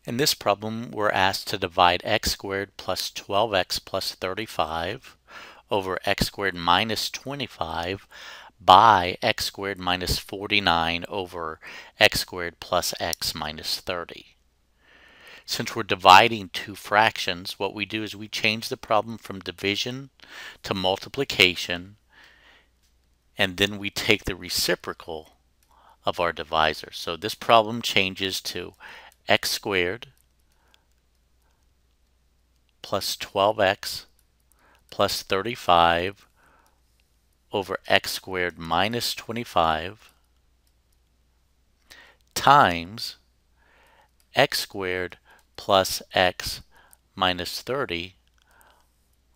In this problem, we're asked to divide x squared plus 12x plus 35 over x squared minus 25 by x squared minus 49 over x squared plus x minus 30. Since we're dividing two fractions, what we do is we change the problem from division to multiplication, and then we take the reciprocal of our divisor. So this problem changes to x squared plus 12x plus 35 over x squared minus 25 times x squared plus x minus 30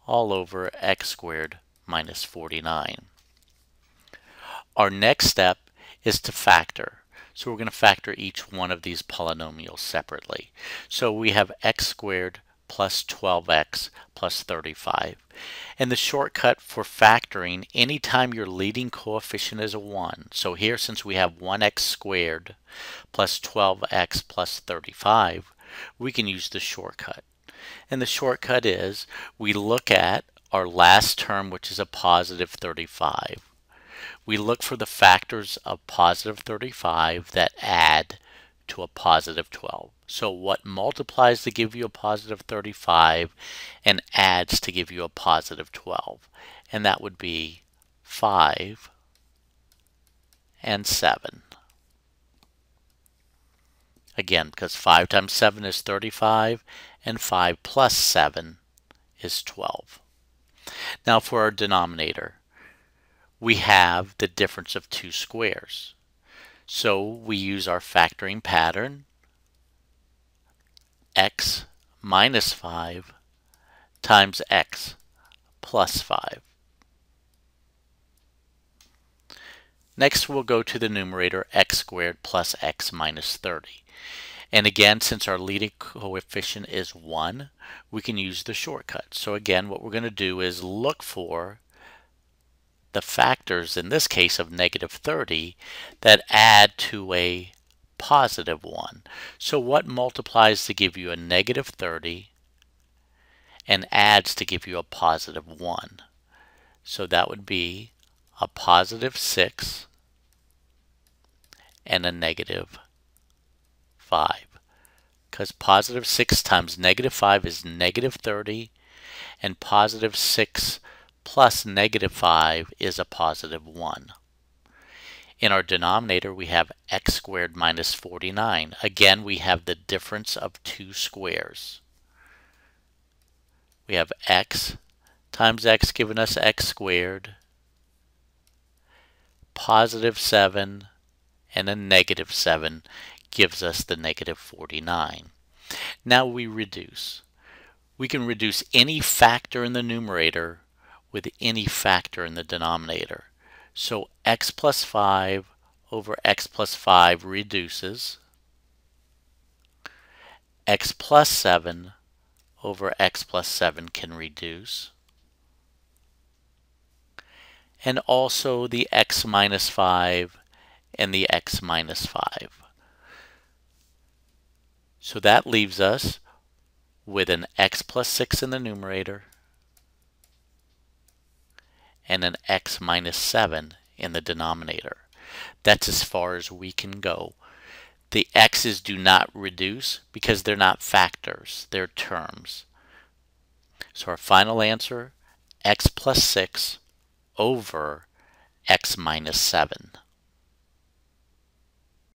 all over x squared minus 49. Our next step is to factor. So we're going to factor each one of these polynomials separately. So we have x squared plus 12x plus 35. And the shortcut for factoring, anytime your leading coefficient is a 1. So here, since we have 1x squared plus 12x plus 35, we can use the shortcut. And the shortcut is we look at our last term, which is a positive 35. We look for the factors of positive 35 that add to a positive 12. So what multiplies to give you a positive 35 and adds to give you a positive 12? And that would be 5 and 7. Again, because 5 times 7 is 35, and 5 plus 7 is 12. Now for our denominator, we have the difference of two squares. So we use our factoring pattern, x minus 5 times x plus 5. Next, we'll go to the numerator x squared plus x minus 30. And again, since our leading coefficient is 1, we can use the shortcut. So again, what we're going to do is look for the factors, in this case of negative 30, that add to a positive 1. So what multiplies to give you a negative 30 and adds to give you a positive 1? So that would be a positive 6 and a negative 5. Because positive 6 times negative 5 is negative 30, and positive 6 plus negative 5 is a positive 1. In our denominator, we have x squared minus 49. Again, we have the difference of two squares. We have x times x giving us x squared, positive 7, and a negative 7 gives us the negative 49. Now we reduce. We can reduce any factor in the numerator with any factor in the denominator. So x plus 5 over x plus 5 reduces. X plus 7 over x plus 7 can reduce. And also the x minus 5 and the x minus 5. So that leaves us with an x plus 6 in the numerator and an x minus 7 in the denominator. That's as far as we can go. The x's do not reduce because they're not factors, they're terms. So our final answer, x plus 6 over x minus 7.